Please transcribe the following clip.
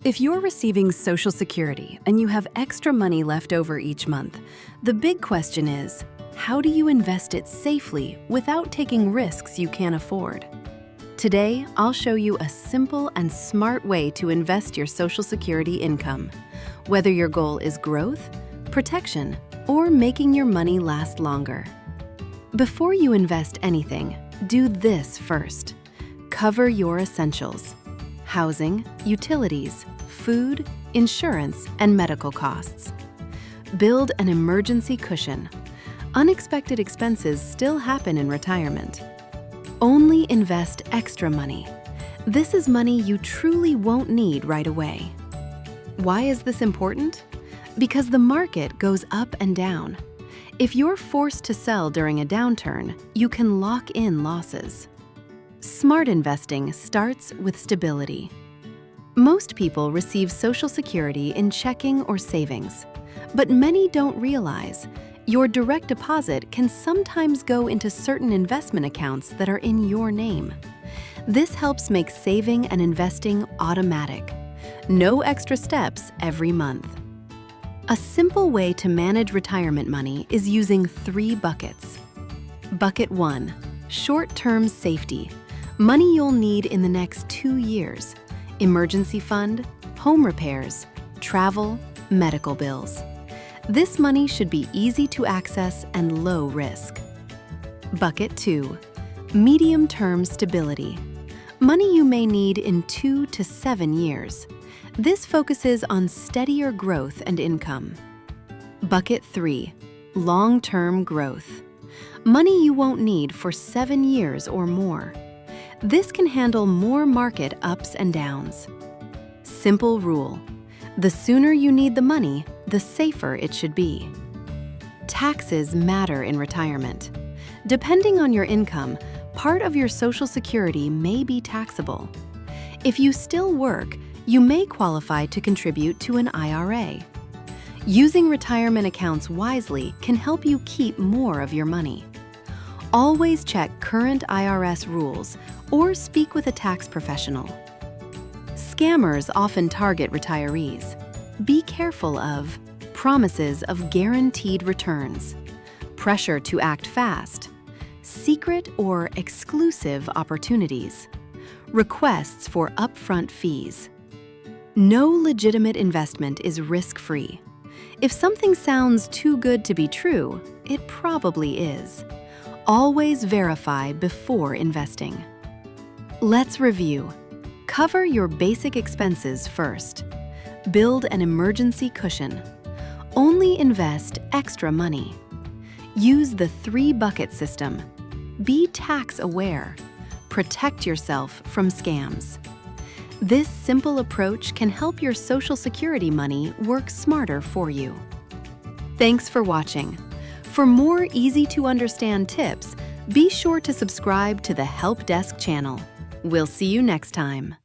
If you're receiving Social Security and you have extra money left over each month, the big question is, how do you invest it safely without taking risks you can't afford? Today, I'll show you a simple and smart way to invest your Social Security income, whether your goal is growth, protection, or making your money last longer. Before you invest anything, do this first. Cover your essentials: housing, utilities, food, insurance, and medical costs. Build an emergency cushion. Unexpected expenses still happen in retirement. Only invest extra money. This is money you truly won't need right away. Why is this important? Because the market goes up and down. If you're forced to sell during a downturn, you can lock in losses. Smart investing starts with stability. Most people receive Social Security in checking or savings, but many don't realize your direct deposit can sometimes go into certain investment accounts that are in your name. This helps make saving and investing automatic. No extra steps every month. A simple way to manage retirement money is using 3 buckets. Bucket 1, short-term safety. Money you'll need in the next 2 years. Emergency fund, home repairs, travel, medical bills. This money should be easy to access and low risk. Bucket 2, medium-term stability. Money you may need in 2 to 7 years. This focuses on steadier growth and income. Bucket 3, long-term growth. Money you won't need for 7 years or more. This can handle more market ups and downs. Simple rule: the sooner you need the money, the safer it should be. Taxes matter in retirement. Depending on your income, part of your Social Security may be taxable. If you still work, you may qualify to contribute to an IRA. Using retirement accounts wisely can help you keep more of your money. Always check current IRS rules or speak with a tax professional. Scammers often target retirees. Be careful of promises of guaranteed returns, pressure to act fast, secret or exclusive opportunities, requests for upfront fees. No legitimate investment is risk-free. If something sounds too good to be true, it probably is. Always verify before investing. Let's review. Cover your basic expenses first. Build an emergency cushion. Only invest extra money. Use the 3-bucket system. Be tax aware. Protect yourself from scams. This simple approach can help your Social Security money work smarter for you. Thanks for watching. For more easy-to-understand tips, be sure to subscribe to the Help Desk channel. We'll see you next time.